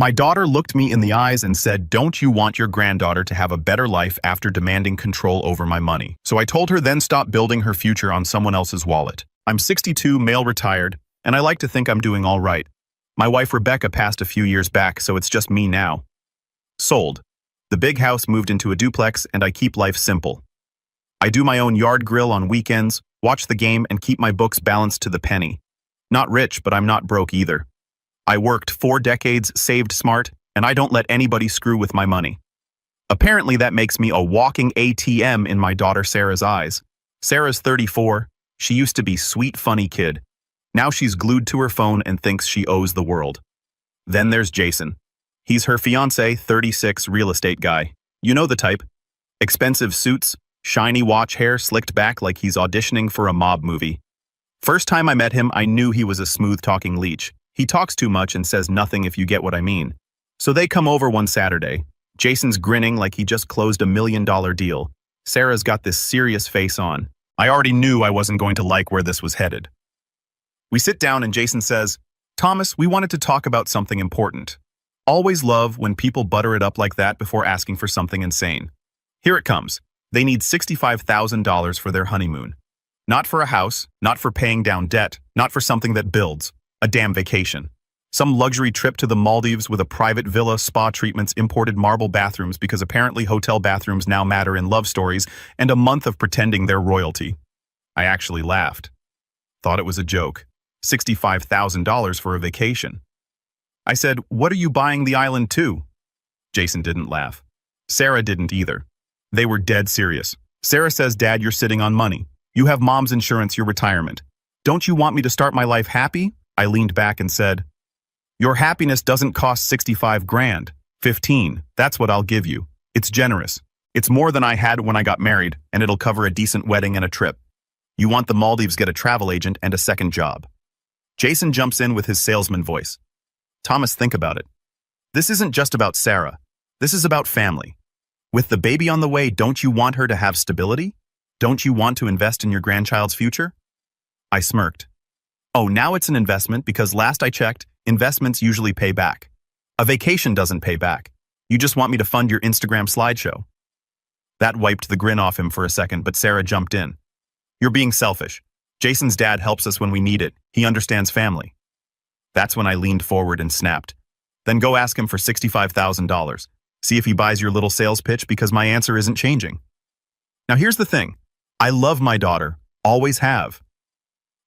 My daughter looked me in the eyes and said, "Don't you want your granddaughter to have a better life after demanding control over my money?" So I told her then stop building her future on someone else's wallet. I'm 62, male retired, and I like to think I'm doing all right. My wife Rebecca passed a few years back, so it's just me now. Sold. The big house moved into a duplex, and I keep life simple. I do my own yard grill on weekends, watch the game, and keep my books balanced to the penny. Not rich, but I'm not broke either. I worked 4 decades, saved smart, and I don't let anybody screw with my money. Apparently that makes me a walking ATM in my daughter Sarah's eyes. Sarah's 34. She used to be sweet, funny kid. Now she's glued to her phone and thinks she owes the world. Then there's Jason. He's her fiancé, 36, real estate guy. You know the type. Expensive suits, shiny watch hair slicked back like he's auditioning for a mob movie. First time I met him, I knew he was a smooth-talking leech. He talks too much and says nothing if you get what I mean. So they come over one Saturday. Jason's grinning like he just closed $1 million deal. Sarah's got this serious face on. I already knew I wasn't going to like where this was headed. We sit down and Jason says, "Thomas, we wanted to talk about something important. Always love when people butter it up like that before asking for something insane. Here it comes. They need $65,000 for their honeymoon. Not for a house, not for paying down debt, not for something that builds. A damn vacation. Some luxury trip to the Maldives with a private villa, spa treatments, imported marble bathrooms because apparently hotel bathrooms now matter in love stories, and a month of pretending they're royalty." I actually laughed. Thought it was a joke. $65,000 for a vacation. I said, "What are you buying the island to?" Jason didn't laugh. Sarah didn't either. They were dead serious. Sarah says, "Dad, you're sitting on money. You have mom's insurance, your retirement. Don't you want me to start my life happy?" I leaned back and said, "Your happiness doesn't cost 65 grand. 15, that's what I'll give you. It's generous. It's more than I had when I got married, and it'll cover a decent wedding and a trip. You want the Maldives, get a travel agent and a second job." Jason jumps in with his salesman voice. "Thomas, think about it. This isn't just about Sarah. This is about family. With the baby on the way, don't you want her to have stability? Don't you want to invest in your grandchild's future?" I smirked. "Oh, now it's an investment because last I checked, investments usually pay back. A vacation doesn't pay back. You just want me to fund your Instagram slideshow." That wiped the grin off him for a second, but Sarah jumped in. "You're being selfish. Jason's dad helps us when we need it. He understands family." That's when I leaned forward and snapped. "Then go ask him for $65,000. See if he buys your little sales pitch because my answer isn't changing." Now here's the thing. I love my daughter. Always have.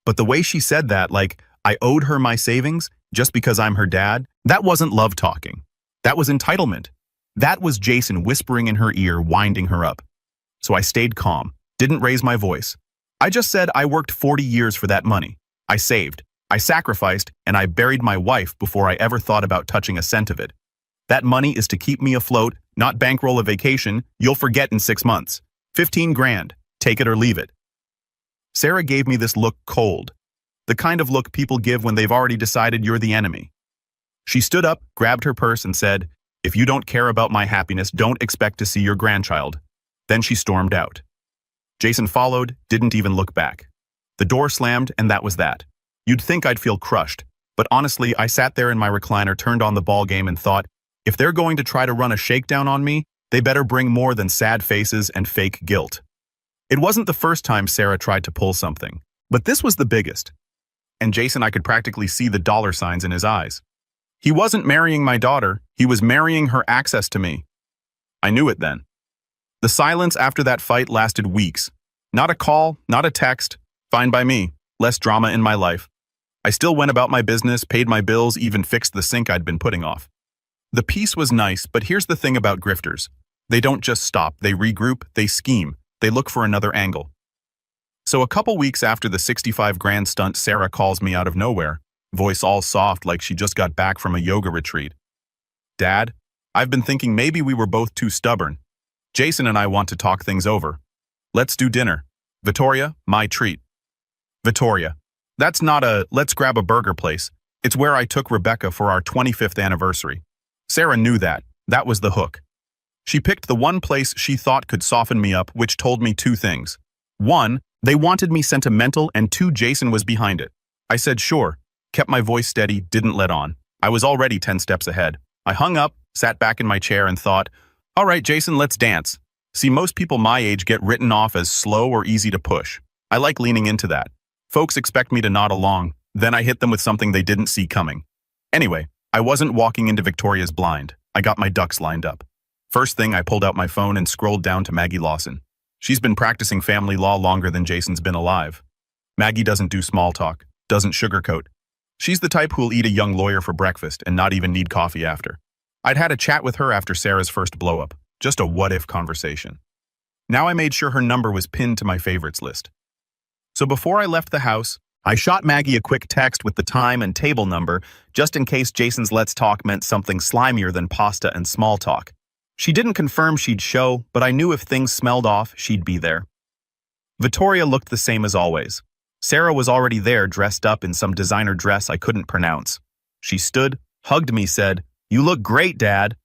But the way she said that, like I owed her my savings just because I'm her dad, that wasn't love talking. That was entitlement. That was Jason whispering in her ear, winding her up. So I stayed calm, didn't raise my voice. I just said I worked 40 years for that money. I saved, I sacrificed, and I buried my wife before I ever thought about touching a cent of it. That money is to keep me afloat, not bankroll a vacation you'll forget in 6 months. 15 grand. Take it or leave it. Sarah gave me this look cold. The kind of look people give when they've already decided you're the enemy. She stood up, grabbed her purse, and said, "If you don't care about my happiness, don't expect to see your grandchild." Then she stormed out. Jason followed, didn't even look back. The door slammed, and that was that. You'd think I'd feel crushed, but honestly, I sat there in my recliner, turned on the ball game, and thought, if they're going to try to run a shakedown on me, they better bring more than sad faces and fake guilt. It wasn't the first time Sarah tried to pull something, but this was the biggest. And Jason, I could practically see the dollar signs in his eyes. He wasn't marrying my daughter, he was marrying her access to me. I knew it then. The silence after that fight lasted weeks. Not a call, not a text. Fine by me. Less drama in my life. I still went about my business, paid my bills, even fixed the sink I'd been putting off. The peace was nice, but here's the thing about grifters. They don't just stop, they regroup, they scheme, they look for another angle. So a couple weeks after the 65 grand stunt, Sarah calls me out of nowhere, voice all soft like she just got back from a yoga retreat. "Dad, I've been thinking maybe we were both too stubborn. Jason and I want to talk things over. Let's do dinner. Vittoria, my treat." Vittoria. That's not a let's grab a burger place. It's where I took Rebecca for our 25th anniversary. Sarah knew that. That was the hook. She picked the one place she thought could soften me up, which told me 2 things. 1, they wanted me sentimental, and 2, Jason was behind it. I said sure, kept my voice steady, didn't let on. I was already 10 steps ahead. I hung up, sat back in my chair and thought, all right, Jason, let's dance. See, most people my age get written off as slow or easy to push. I like leaning into that. Folks expect me to nod along, then I hit them with something they didn't see coming. Anyway, I wasn't walking into Victoria's blind. I got my ducks lined up. First thing, I pulled out my phone and scrolled down to Maggie Lawson. She's been practicing family law longer than Jason's been alive. Maggie doesn't do small talk, doesn't sugarcoat. She's the type who'll eat a young lawyer for breakfast and not even need coffee after. I'd had a chat with her after Sarah's first blow-up, just a what-if conversation. Now I made sure her number was pinned to my favorites list. So before I left the house, I shot Maggie a quick text with the time and table number, just in case Jason's let's talk meant something slimier than pasta and small talk. She didn't confirm she'd show, but I knew if things smelled off, she'd be there. Victoria looked the same as always. Sarah was already there, dressed up in some designer dress I couldn't pronounce. She stood, hugged me, said, "You look great, Dad."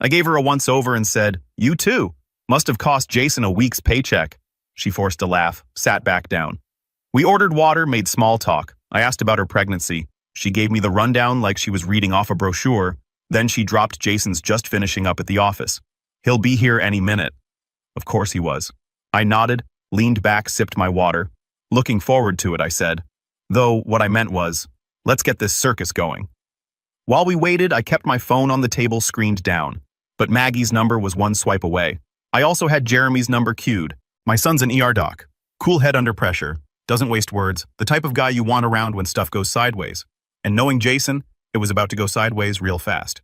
I gave her a once-over and said, "You too. Must have cost Jason a week's paycheck." She forced a laugh, sat back down. We ordered water, made small talk. I asked about her pregnancy. She gave me the rundown like she was reading off a brochure. Then she dropped Jason's just finishing up at the office. "He'll be here any minute." Of course he was. I nodded, leaned back, sipped my water. "Looking forward to it," I said. Though what I meant was, let's get this circus going. While we waited, I kept my phone on the table screened down. But Maggie's number was one swipe away. I also had Jeremy's number queued. My son's an ER doc. Cool head under pressure. Doesn't waste words. The type of guy you want around when stuff goes sideways. And knowing Jason, it was about to go sideways real fast.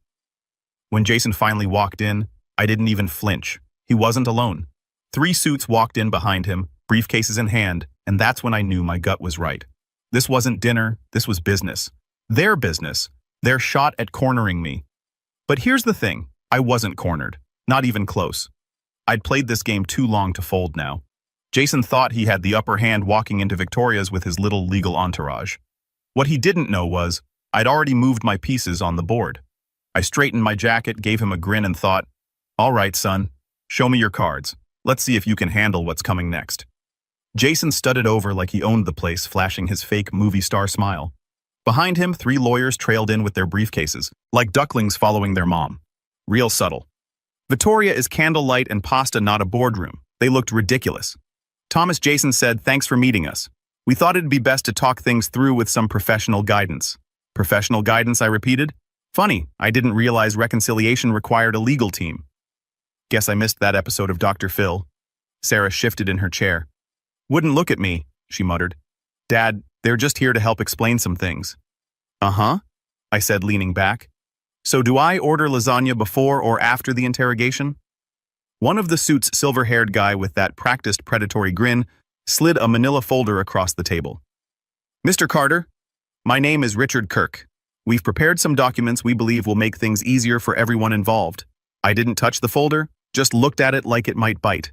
When Jason finally walked in, I didn't even flinch. He wasn't alone. 3 suits walked in behind him, briefcases in hand, and that's when I knew my gut was right. This wasn't dinner, this was business. Their business. Their shot at cornering me. But here's the thing, I wasn't cornered. Not even close. I'd played this game too long to fold now. Jason thought he had the upper hand walking into Victoria's with his little legal entourage. What he didn't know was, I'd already moved my pieces on the board. I straightened my jacket, gave him a grin and thought, all right, son, show me your cards. Let's see if you can handle what's coming next. Jason studded over like he owned the place, flashing his fake movie star smile. Behind him, 3 lawyers trailed in with their briefcases, like ducklings following their mom. Real subtle. Victoria is candlelight and pasta, not a boardroom. They looked ridiculous. Thomas Jason said, "Thanks for meeting us. We thought it'd be best to talk things through with some professional guidance." Professional guidance, I repeated. Funny, I didn't realize reconciliation required a legal team. Guess I missed that episode of Dr. Phil. Sarah shifted in her chair. "Wouldn't look at me," she muttered. "Dad, they're just here to help explain some things." "Uh-huh," I said, leaning back. "So do I order lasagna before or after the interrogation?" One of the suit's silver-haired guy with that practiced predatory grin slid a manila folder across the table. "Mr. Carter, my name is Richard Kirk. We've prepared some documents we believe will make things easier for everyone involved." I didn't touch the folder, just looked at it like it might bite.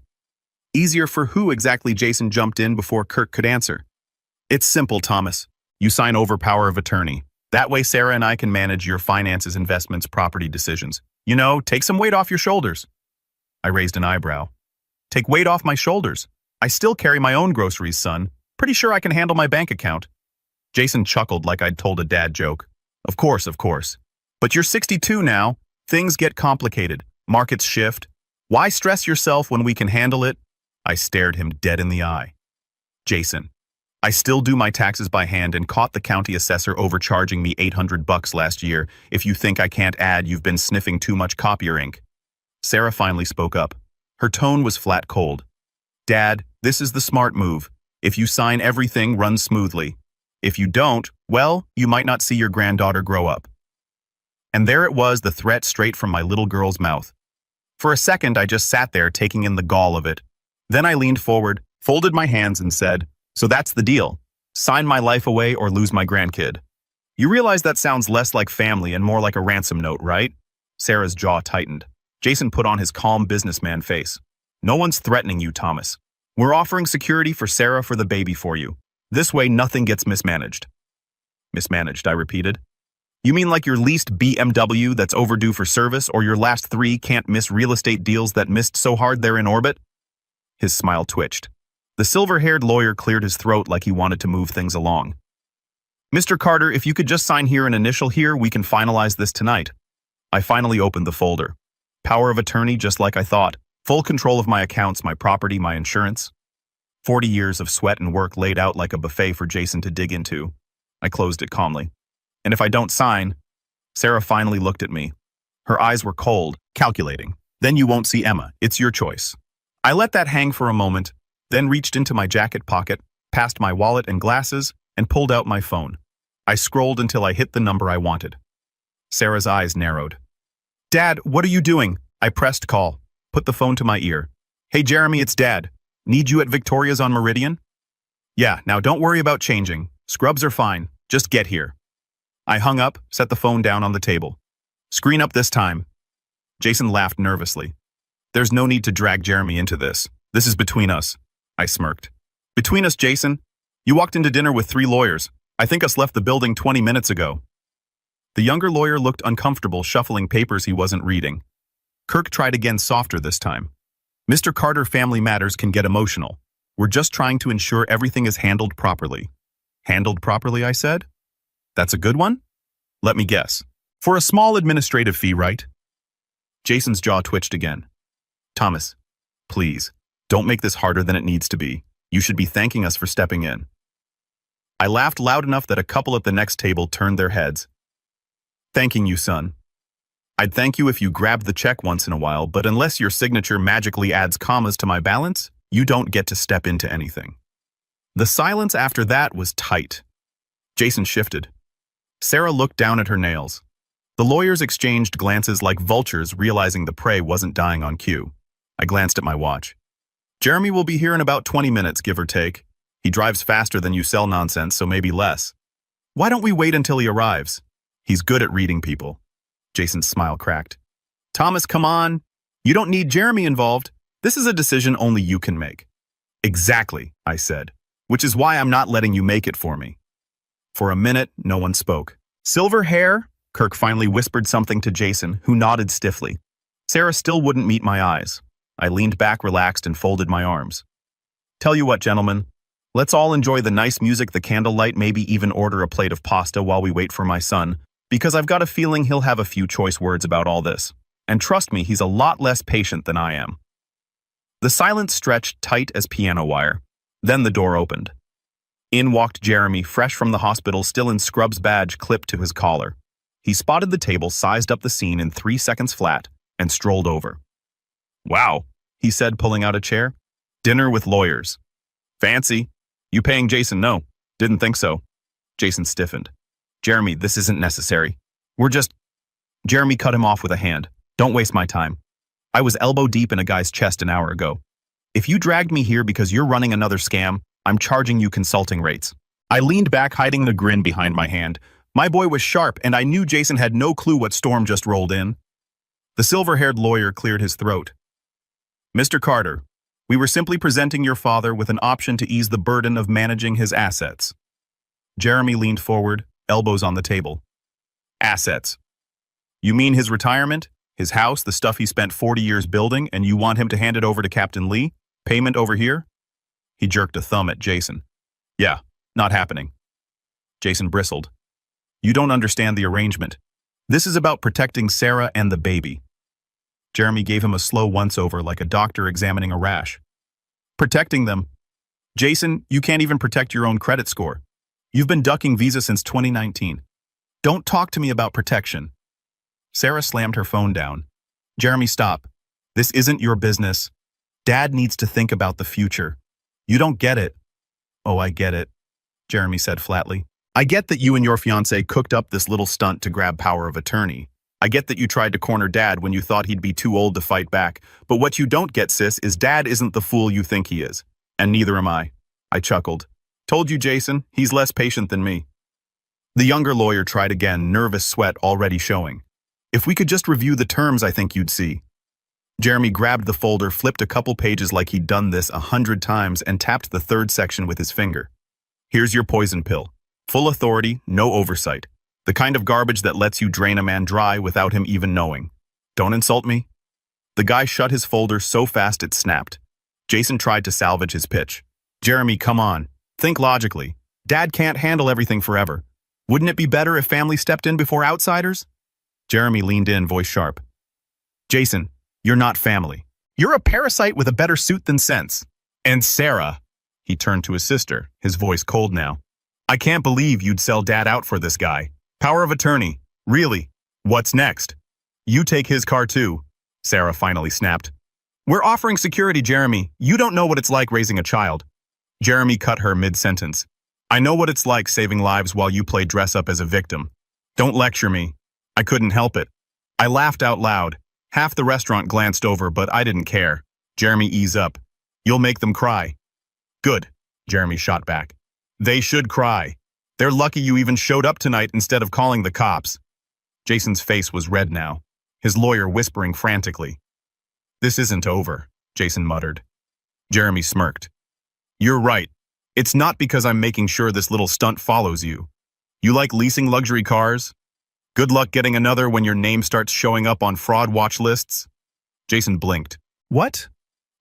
Easier for who exactly? Jason jumped in before Kirk could answer. "It's simple, Thomas. You sign over power of attorney. That way Sarah and I can manage your finances, investments, property decisions. You know, take some weight off your shoulders." I raised an eyebrow. "Take weight off my shoulders? I still carry my own groceries, son. Pretty sure I can handle my bank account." Jason chuckled like I'd told a dad joke. Of course. But you're 62 now. Things get complicated. Markets shift. Why stress yourself when we can handle it?" I stared him dead in the eye. "Jason, I still do my taxes by hand and caught the county assessor overcharging me $800 last year. If you think I can't add, you've been sniffing too much copier ink." Sarah finally spoke up. Her tone was flat cold. "Dad, this is the smart move. If you sign, everything runs smoothly. If you don't, well, you might not see your granddaughter grow up." And there it was, the threat straight from my little girl's mouth. For a second, I just sat there taking in the gall of it. Then I leaned forward, folded my hands and said, "So that's the deal. Sign my life away or lose my grandkid. You realize that sounds less like family and more like a ransom note, right?" Sarah's jaw tightened. Jason put on his calm businessman face. "No one's threatening you, Thomas. We're offering security for Sarah for the baby for you. This way nothing gets mismanaged." "Mismanaged," I repeated. "You mean like your leased BMW that's overdue for service or your last 3 can't-miss real estate deals that missed so hard they're in orbit?" His smile twitched. The silver-haired lawyer cleared his throat like he wanted to move things along. "Mr. Carter, if you could just sign here and initial here, we can finalize this tonight." I finally opened the folder. Power of attorney just like I thought. Full control of my accounts, my property, my insurance. 40 years of sweat and work laid out like a buffet for Jason to dig into. I closed it calmly. And if I don't sign, Sarah finally looked at me. Her eyes were cold, calculating. Then you won't see Emma. It's your choice. I let that hang for a moment, then reached into my jacket pocket, past my wallet and glasses, and pulled out my phone. I scrolled until I hit the number I wanted. Sarah's eyes narrowed. Dad, what are you doing? I pressed call, put the phone to my ear. Hey Jeremy, it's Dad. Need you at Victoria's on Meridian? Yeah, now don't worry about changing. Scrubs are fine. Just get here. I hung up, set the phone down on the table. Screen up this time. Jason laughed nervously. There's no need to drag Jeremy into this. This is between us. I smirked. Between us, Jason? You walked into dinner with 3 lawyers. I think us left the building 20 minutes ago. The younger lawyer looked uncomfortable, shuffling papers he wasn't reading. Kirk tried again, softer this time. Mr. Carter, family matters can get emotional. We're just trying to ensure everything is handled properly. Handled properly, I said? That's a good one? Let me guess. For a small administrative fee, right? Jason's jaw twitched again. Thomas, please, don't make this harder than it needs to be. You should be thanking us for stepping in. I laughed loud enough that a couple at the next table turned their heads. Thanking you, son. I'd thank you if you grabbed the check once in a while, but unless your signature magically adds commas to my balance, you don't get to step into anything. The silence after that was tight. Jason shifted. Sarah looked down at her nails. The lawyers exchanged glances like vultures, realizing the prey wasn't dying on cue. I glanced at my watch. Jeremy will be here in about 20 minutes, give or take. He drives faster than you sell nonsense, so maybe less. Why don't we wait until he arrives? He's good at reading people. Jason's smile cracked. Thomas, come on. You don't need Jeremy involved. This is a decision only you can make. Exactly, I said, which is why I'm not letting you make it for me. For a minute, no one spoke. Silver hair? Kirk finally whispered something to Jason, who nodded stiffly. Sarah still wouldn't meet my eyes. I leaned back, relaxed, and folded my arms. Tell you what, gentlemen. Let's all enjoy the nice music, the candlelight, maybe even order a plate of pasta while we wait for my son, because I've got a feeling he'll have a few choice words about all this. And trust me, he's a lot less patient than I am. The silence stretched tight as piano wire. Then the door opened. In walked Jeremy, fresh from the hospital, still in Scrub's badge clipped to his collar. He spotted the table, sized up the scene in 3 seconds flat, and strolled over. Wow, he said, pulling out a chair. Dinner with lawyers. Fancy. You paying Jason? No, didn't think so. Jason stiffened. Jeremy, this isn't necessary. We're just... Jeremy cut him off with a hand. Don't waste my time. I was elbow deep in a guy's chest an hour ago. If you dragged me here because you're running another scam, I'm charging you consulting rates. I leaned back, hiding the grin behind my hand. My boy was sharp, and I knew Jason had no clue what storm just rolled in. The silver-haired lawyer cleared his throat. Mr. Carter, we were simply presenting your father with an option to ease the burden of managing his assets. Jeremy leaned forward, elbows on the table. Assets. You mean his retirement, his house, the stuff he spent 40 years building, and you want him to hand it over to Captain Lee? Payment over here? He jerked a thumb at Jason. Yeah, not happening. Jason bristled. You don't understand the arrangement. This is about protecting Sarah and the baby. Jeremy gave him a slow once-over like a doctor examining a rash. Protecting them? Jason, you can't even protect your own credit score. You've been ducking Visa since 2019. Don't talk to me about protection. Sarah slammed her phone down. Jeremy, stop. This isn't your business. Dad needs to think about the future. You don't get it. Oh, I get it, Jeremy said flatly. I get that you and your fiancé cooked up this little stunt to grab power of attorney. I get that you tried to corner Dad when you thought he'd be too old to fight back. But what you don't get, sis, is Dad isn't the fool you think he is. And neither am I. I chuckled. Told you, Jason, he's less patient than me. The younger lawyer tried again, nervous sweat already showing. If we could just review the terms, I think you'd see. Jeremy grabbed the folder, flipped a couple pages like he'd done this 100 times, and tapped the 3rd section with his finger. Here's your poison pill. Full authority, no oversight. The kind of garbage that lets you drain a man dry without him even knowing. Don't insult me. The guy shut his folder so fast it snapped. Jason tried to salvage his pitch. Jeremy, come on. Think logically. Dad can't handle everything forever. Wouldn't it be better if family stepped in before outsiders? Jeremy leaned in, voice sharp. Jason, you're not family. You're a parasite with a better suit than sense. And Sarah, he turned to his sister, his voice cold now. I can't believe you'd sell Dad out for this guy. Power of attorney. Really? What's next? You take his car too, Sarah finally snapped. We're offering security, Jeremy. You don't know what it's like raising a child. Jeremy cut her mid-sentence. I know what it's like saving lives while you play dress-up as a victim. Don't lecture me. I couldn't help it. I laughed out loud. Half the restaurant glanced over, but I didn't care. Jeremy, ease up. You'll make them cry. Good, Jeremy shot back. They should cry. They're lucky you even showed up tonight instead of calling the cops. Jason's face was red now, his lawyer whispering frantically. This isn't over, Jason muttered. Jeremy smirked. You're right. It's not because I'm making sure this little stunt follows you. You like leasing luxury cars? Good luck getting another when your name starts showing up on fraud watch lists. Jason blinked. What?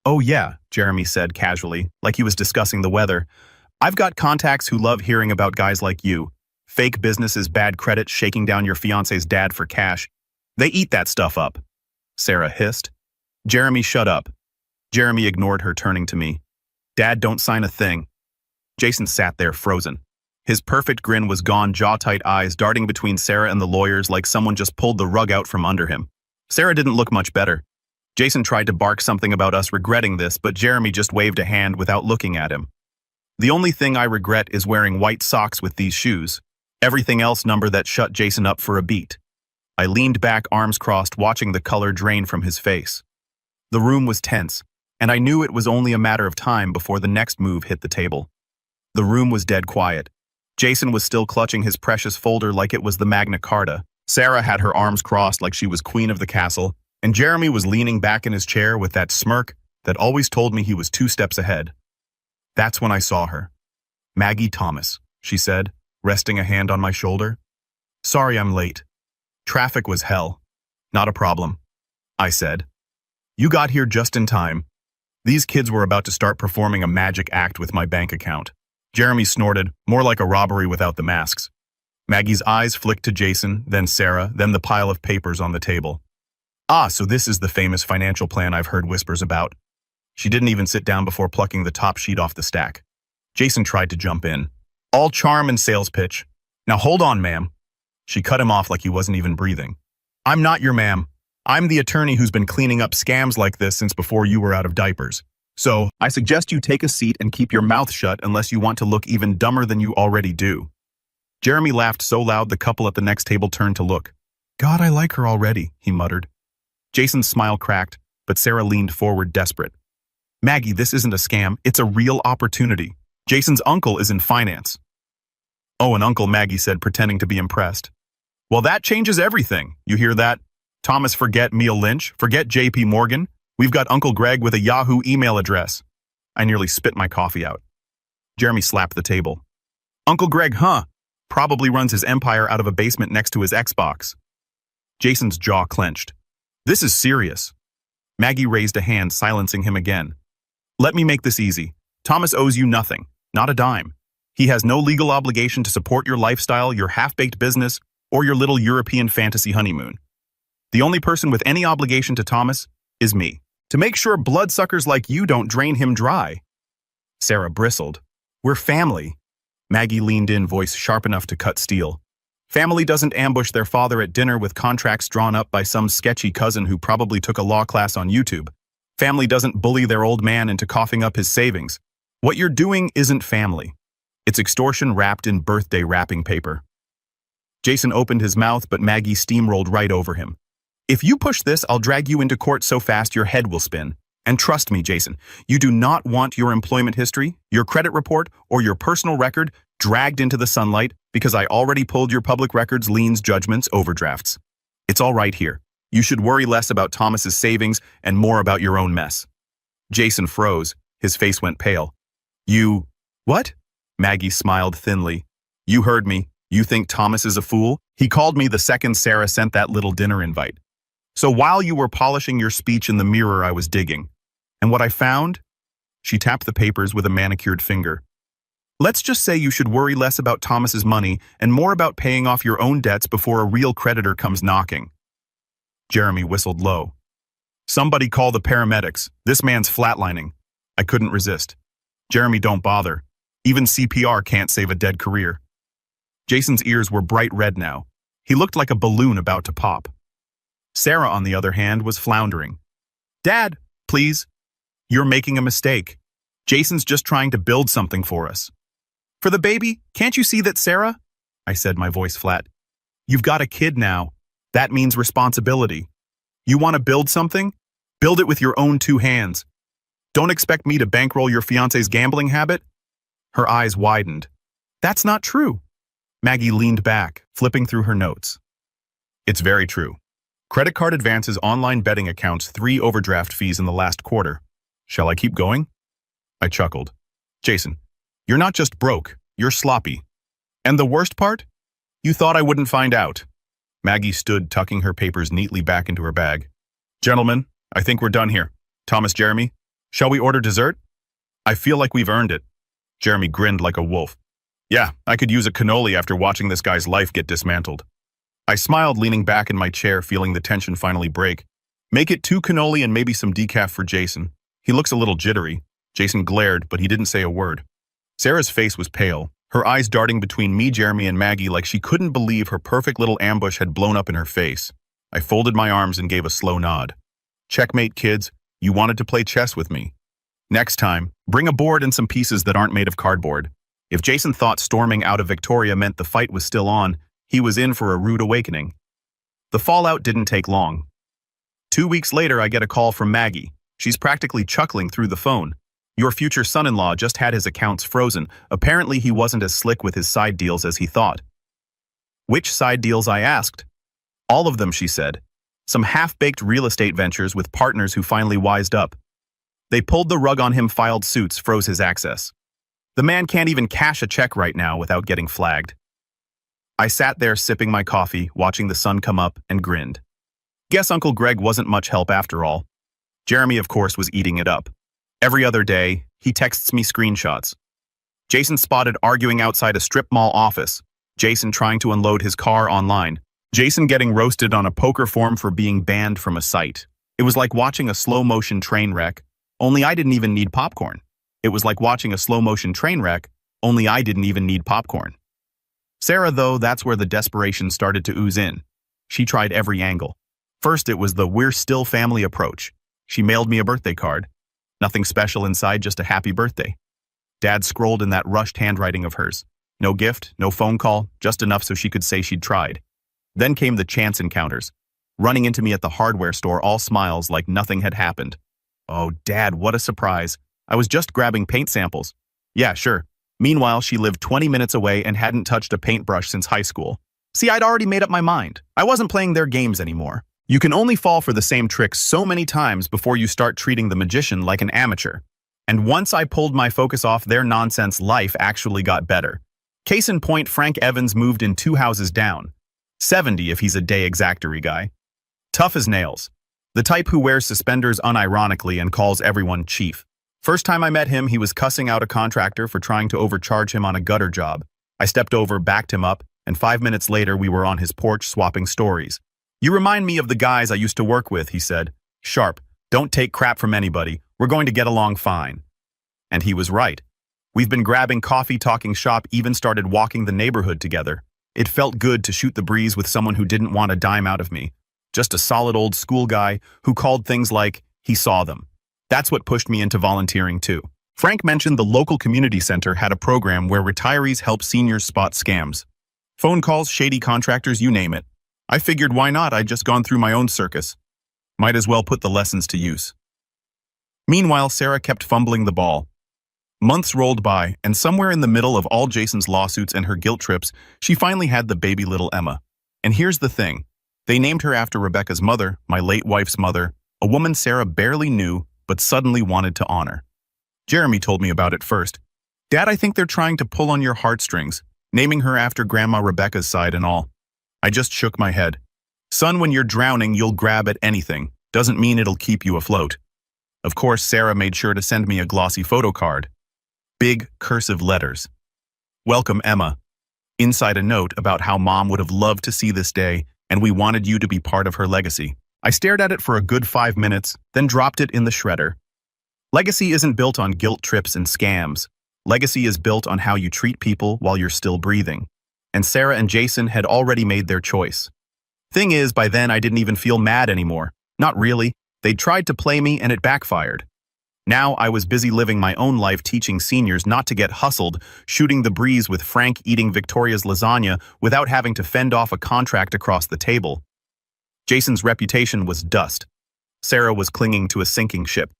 Oh yeah, Jeremy said casually, like he was discussing the weather. I've got contacts who love hearing about guys like you. Fake businesses, bad credit, shaking down your fiance's dad for cash. They eat that stuff up. Sarah hissed. Jeremy, shut up. Jeremy ignored her, turning to me. Dad, don't sign a thing. Jason sat there frozen. His perfect grin was gone, jaw-tight eyes darting between Sarah and the lawyers like someone just pulled the rug out from under him. Sarah didn't look much better. Jason tried to bark something about us regretting this, but Jeremy just waved a hand without looking at him. The only thing I regret is wearing white socks with these shoes. Everything else number that shut Jason up for a beat. I leaned back, arms crossed, watching the color drain from his face. The room was tense, and I knew it was only a matter of time before the next move hit the table. The room was dead quiet. Jason was still clutching his precious folder like it was the Magna Carta. Sarah had her arms crossed like she was queen of the castle, and Jeremy was leaning back in his chair with that smirk that always told me he was 2 steps ahead. That's when I saw her. Maggie Thomas, she said, resting a hand on my shoulder. Sorry I'm late. Traffic was hell. Not a problem, I said. You got here just in time. These kids were about to start performing a magic act with my bank account. Jeremy snorted, more like a robbery without the masks. Maggie's eyes flicked to Jason, then Sarah, then the pile of papers on the table. Ah, so this is the famous financial plan I've heard whispers about. She didn't even sit down before plucking the top sheet off the stack. Jason tried to jump in. All charm and sales pitch. Now hold on, ma'am. She cut him off like he wasn't even breathing. I'm not your ma'am. I'm the attorney who's been cleaning up scams like this since before you were out of diapers. So, I suggest you take a seat and keep your mouth shut unless you want to look even dumber than you already do. Jeremy laughed so loud the couple at the next table turned to look. God, I like her already, he muttered. Jason's smile cracked, but Sarah leaned forward desperate. Maggie, this isn't a scam, it's a real opportunity. Jason's uncle is in finance. Oh, an uncle, Maggie said, pretending to be impressed. Well, that changes everything. You hear that? Thomas, forget Neil Lynch, forget J.P. Morgan. We've got Uncle Greg with a Yahoo email address. I nearly spit my coffee out. Jeremy slapped the table. Uncle Greg, huh? Probably runs his empire out of a basement next to his Xbox. Jason's jaw clenched. This is serious. Maggie raised a hand, silencing him again. Let me make this easy. Thomas owes you nothing, not a dime. He has no legal obligation to support your lifestyle, your half-baked business, or your little European fantasy honeymoon. The only person with any obligation to Thomas is me, to make sure bloodsuckers like you don't drain him dry. Sarah bristled. We're family. Maggie leaned in, voice sharp enough to cut steel. Family doesn't ambush their father at dinner with contracts drawn up by some sketchy cousin who probably took a law class on YouTube. Family doesn't bully their old man into coughing up his savings. What you're doing isn't family. It's extortion wrapped in birthday wrapping paper. Jason opened his mouth, but Maggie steamrolled right over him. If you push this, I'll drag you into court so fast your head will spin. And trust me, Jason, you do not want your employment history, your credit report, or your personal record dragged into the sunlight because I already pulled your public records, liens, judgments, overdrafts. It's all right here. You should worry less about Thomas's savings and more about your own mess. Jason froze. His face went pale. You... What? Maggie smiled thinly. You heard me. You think Thomas is a fool? He called me the second Sarah sent that little dinner invite. So while you were polishing your speech in the mirror, I was digging. And what I found? She tapped the papers with a manicured finger. Let's just say you should worry less about Thomas's money and more about paying off your own debts before a real creditor comes knocking. Jeremy whistled low. Somebody call the paramedics. This man's flatlining. I couldn't resist. Jeremy, don't bother. Even CPR can't save a dead career. Jason's ears were bright red now. He looked like a balloon about to pop. Sarah, on the other hand, was floundering. Dad, please. You're making a mistake. Jason's just trying to build something for us. For the baby, can't you see that, Sarah? I said, my voice flat. You've got a kid now. That means responsibility. You want to build something? Build it with your own 2 hands. Don't expect me to bankroll your fiancé's gambling habit? Her eyes widened. That's not true. Maggie leaned back, flipping through her notes. It's very true. Credit card advances, online betting accounts, 3 overdraft fees in the last quarter. Shall I keep going? I chuckled. Jason, you're not just broke, you're sloppy. And the worst part? You thought I wouldn't find out. Maggie stood, tucking her papers neatly back into her bag. Gentlemen, I think we're done here. Thomas, Jeremy, shall we order dessert? I feel like we've earned it. Jeremy grinned like a wolf. Yeah, I could use a cannoli after watching this guy's life get dismantled. I smiled, leaning back in my chair, feeling the tension finally break. Make it 2 cannoli and maybe some decaf for Jason. He looks a little jittery. Jason glared, but he didn't say a word. Sarah's face was pale, her eyes darting between me, Jeremy, and Maggie like she couldn't believe her perfect little ambush had blown up in her face. I folded my arms and gave a slow nod. Checkmate, kids. You wanted to play chess with me. Next time, bring a board and some pieces that aren't made of cardboard. If Jason thought storming out of Victoria meant the fight was still on, he was in for a rude awakening. The fallout didn't take long. 2 weeks later, I get a call from Maggie. She's practically chuckling through the phone. Your future son-in-law just had his accounts frozen. Apparently he wasn't as slick with his side deals as he thought. Which side deals, I asked. All of them, she said. Some half-baked real estate ventures with partners who finally wised up. They pulled the rug on him, filed suits, froze his access. The man can't even cash a check right now without getting flagged. I sat there sipping my coffee, watching the sun come up, and grinned. Guess Uncle Greg wasn't much help after all. Jeremy, of course, was eating it up. Every other day, he texts me screenshots. Jason spotted arguing outside a strip mall office. Jason trying to unload his car online. Jason getting roasted on a poker forum for being banned from a site. It was like watching a slow-motion train wreck, only I didn't even need popcorn. It was like watching a slow-motion train wreck, only I didn't even need popcorn. Sarah, though, that's where the desperation started to ooze in. She tried every angle. First, it was the "we're still family" approach. She mailed me a birthday card. Nothing special inside, just a happy birthday. Dad scrolled in that rushed handwriting of hers. No gift, no phone call, just enough so she could say she'd tried. Then came the chance encounters. Running into me at the hardware store, all smiles like nothing had happened. Oh, Dad, what a surprise. I was just grabbing paint samples. Yeah, sure. Meanwhile, she lived 20 minutes away and hadn't touched a paintbrush since high school. See, I'd already made up my mind. I wasn't playing their games anymore. You can only fall for the same tricks so many times before you start treating the magician like an amateur. And once I pulled my focus off their nonsense, life actually got better. Case in point, Frank Evans moved in 2 houses down. 70 if he's a day exactory guy. Tough as nails. The type who wears suspenders unironically and calls everyone chief. First time I met him, he was cussing out a contractor for trying to overcharge him on a gutter job. I stepped over, backed him up, and 5 minutes later we were on his porch swapping stories. You remind me of the guys I used to work with, he said. Sharp, don't take crap from anybody. We're going to get along fine. And he was right. We've been grabbing coffee, talking shop, even started walking the neighborhood together. It felt good to shoot the breeze with someone who didn't want a dime out of me. Just a solid old school guy who called things like he saw them. That's what pushed me into volunteering too. Frank mentioned the local community center had a program where retirees help seniors spot scams. Phone calls, shady contractors, you name it. I figured why not, I'd just gone through my own circus. Might as well put the lessons to use. Meanwhile, Sarah kept fumbling the ball. Months rolled by, and somewhere in the middle of all Jason's lawsuits and her guilt trips, she finally had the baby little Emma. And here's the thing. They named her after Rebecca's mother, my late wife's mother, a woman Sarah barely knew, but suddenly wanted to honor. Jeremy told me about it first. Dad, I think they're trying to pull on your heartstrings, naming her after Grandma Rebecca's side and all. I just shook my head. Son, when you're drowning, you'll grab at anything. Doesn't mean it'll keep you afloat. Of course, Sarah made sure to send me a glossy photo card. Big, cursive letters. Welcome, Emma. Inside a note about how Mom would have loved to see this day, and we wanted you to be part of her legacy. I stared at it for a good 5 minutes, then dropped it in the shredder. Legacy isn't built on guilt trips and scams. Legacy is built on how you treat people while you're still breathing. And Sarah and Jason had already made their choice. Thing is, by then I didn't even feel mad anymore. Not really. They'd tried to play me and it backfired. Now I was busy living my own life teaching seniors not to get hustled, shooting the breeze with Frank eating Victoria's lasagna without having to fend off a contract across the table. Jason's reputation was dust. Sarah was clinging to a sinking ship.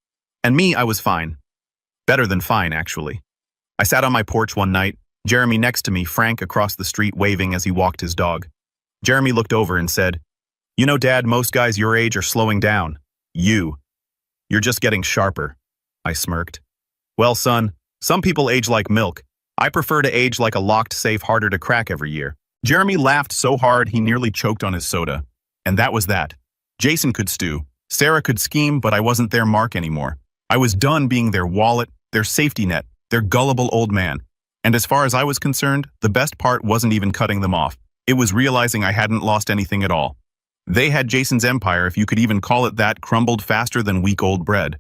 And me, I was fine. Better than fine, actually. I sat on my porch one night, Jeremy next to me, Frank across the street waving as he walked his dog. Jeremy looked over and said, "You know, Dad, most guys your age are slowing down. You're just getting sharper." I smirked. "Well, son, some people age like milk. I prefer to age like a locked safe harder to crack every year." Jeremy laughed so hard he nearly choked on his soda. And that was that. Jason could stew. Sarah could scheme, but I wasn't their mark anymore. I was done being their wallet, their safety net, their gullible old man. And as far as I was concerned, the best part wasn't even cutting them off. It was realizing I hadn't lost anything at all. They had Jason's empire, if you could even call it that, crumbled faster than week-old bread.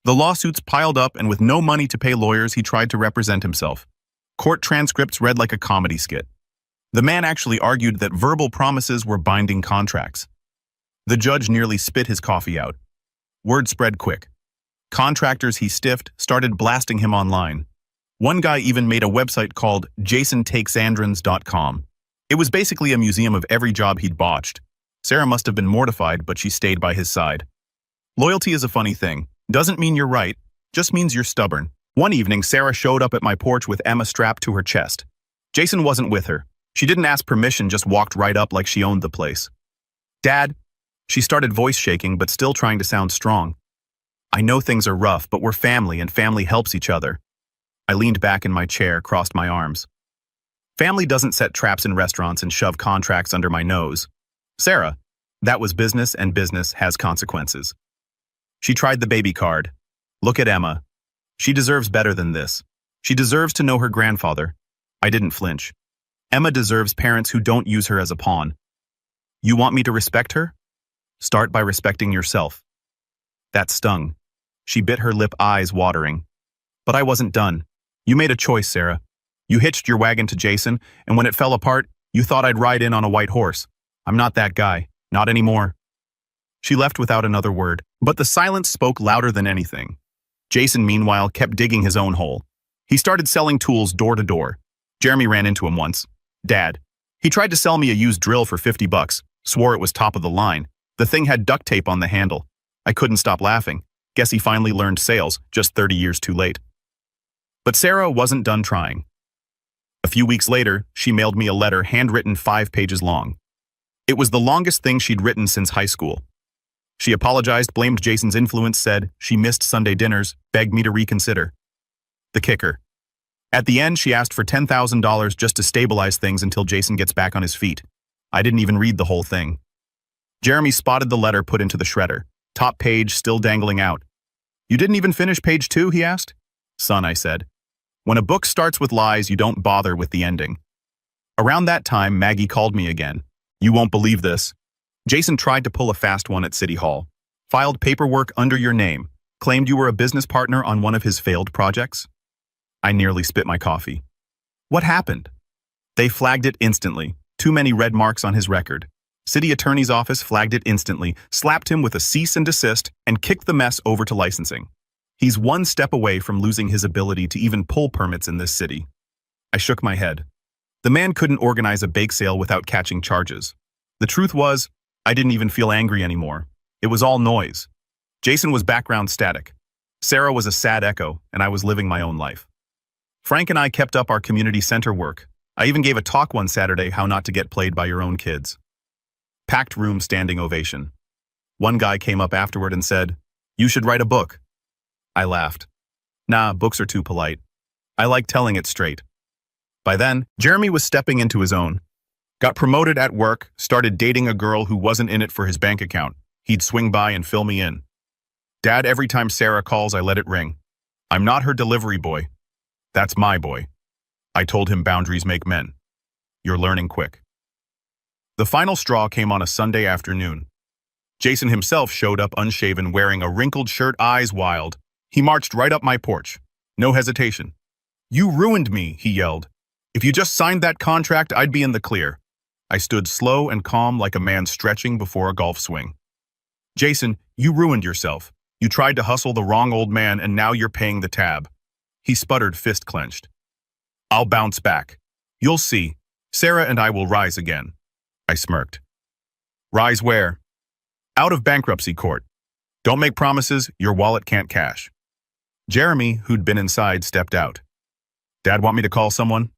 The lawsuits piled up, and with no money to pay lawyers, he tried to represent himself. Court transcripts read like a comedy skit. The man actually argued that verbal promises were binding contracts. The judge nearly spit his coffee out. Word spread quick. Contractors he stiffed started blasting him online. One guy even made a website called jasontakesandrins.com. It was basically a museum of every job he'd botched. Sarah must have been mortified, but she stayed by his side. Loyalty is a funny thing. Doesn't mean you're right, just means you're stubborn. One evening, Sarah showed up at my porch with Emma strapped to her chest. Jason wasn't with her. She didn't ask permission, just walked right up like she owned the place. "Dad," she started, voice shaking but still trying to sound strong. "I know things are rough, but we're family and family helps each other." I leaned back in my chair, crossed my arms. Family doesn't set traps in restaurants and shove contracts under my nose. Sarah, that was business, and business has consequences. She tried the baby card. Look at Emma. She deserves better than this. She deserves to know her grandfather. I didn't flinch. Emma deserves parents who don't use her as a pawn. You want me to respect her? Start by respecting yourself. That stung. She bit her lip, eyes watering. But I wasn't done. You made a choice, Sarah. You hitched your wagon to Jason, and when it fell apart, you thought I'd ride in on a white horse. I'm not that guy. Not anymore. She left without another word, but the silence spoke louder than anything. Jason, meanwhile, kept digging his own hole. He started selling tools door to door. Jeremy ran into him once. "Dad." He tried to sell me a used drill for $50, swore it was top of the line. The thing had duct tape on the handle. I couldn't stop laughing. Guess he finally learned sales, just 30 years too late. But Sarah wasn't done trying. A few weeks later, she mailed me a letter handwritten 5 pages long. It was the longest thing she'd written since high school. She apologized, blamed Jason's influence, said she missed Sunday dinners, begged me to reconsider. The kicker. At the end, she asked for $10,000 just to stabilize things until Jason gets back on his feet. I didn't even read the whole thing. Jeremy spotted the letter put into the shredder. Top page still dangling out. "You didn't even finish page 2, he asked. "Son," I said, "when a book starts with lies, you don't bother with the ending." Around that time, Maggie called me again. "You won't believe this. Jason tried to pull a fast one at City Hall. Filed paperwork under your name. Claimed you were a business partner on one of his failed projects." I nearly spit my coffee. "What happened?" "They flagged it instantly. Too many red marks on his record. City Attorney's Office flagged it instantly, slapped him with a cease and desist, and kicked the mess over to licensing. He's one step away from losing his ability to even pull permits in this city." I shook my head. The man couldn't organize a bake sale without catching charges. The truth was, I didn't even feel angry anymore. It was all noise. Jason was background static. Sarah was a sad echo, and I was living my own life. Frank and I kept up our community center work. I even gave a talk one Saturday, how not to get played by your own kids. Packed room, standing ovation. One guy came up afterward and said, "You should write a book." I laughed. "Nah, books are too polite. I like telling it straight." By then, Jeremy was stepping into his own. Got promoted at work, started dating a girl who wasn't in it for his bank account. He'd swing by and fill me in. "Dad, every time Sarah calls, I let it ring. I'm not her delivery boy. That's my boy." I told him boundaries make men. You're learning quick. The final straw came on a Sunday afternoon. Jason himself showed up unshaven, wearing a wrinkled shirt, eyes wild. He marched right up my porch. No hesitation. "You ruined me," he yelled. "If you just signed that contract, I'd be in the clear." I stood slow and calm like a man stretching before a golf swing. "Jason, you ruined yourself. You tried to hustle the wrong old man, and now you're paying the tab." He sputtered, fist clenched. "I'll bounce back. You'll see. Sarah and I will rise again." I smirked. "Rise where?" "Out of bankruptcy court. Don't make promises your wallet can't cash." Jeremy, who'd been inside, stepped out. "Dad want me to call someone?"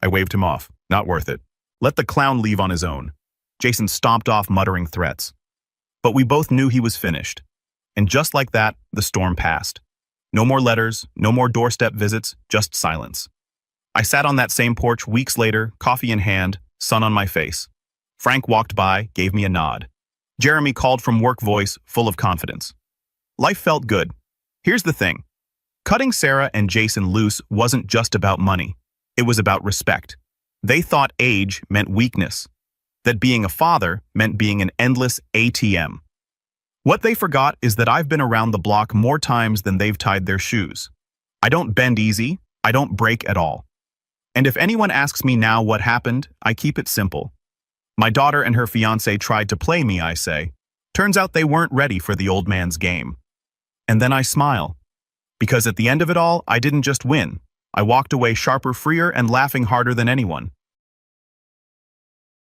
I waved him off. "Not worth it. Let the clown leave on his own." Jason stomped off, muttering threats. But we both knew he was finished. And just like that, the storm passed. No more letters, no more doorstep visits, just silence. I sat on that same porch weeks later, coffee in hand, sun on my face. Frank walked by, gave me a nod. Jeremy called from work, voice full of confidence. Life felt good. Here's the thing. Cutting Sarah and Jason loose wasn't just about money. It was about respect. They thought age meant weakness, that being a father meant being an endless ATM. What they forgot is that I've been around the block more times than they've tied their shoes. I don't bend easy, I don't break at all. And if anyone asks me now what happened, I keep it simple. My daughter and her fiancé tried to play me, I say. Turns out they weren't ready for the old man's game. And then I smile. Because at the end of it all, I didn't just win. I walked away sharper, freer, and laughing harder than anyone.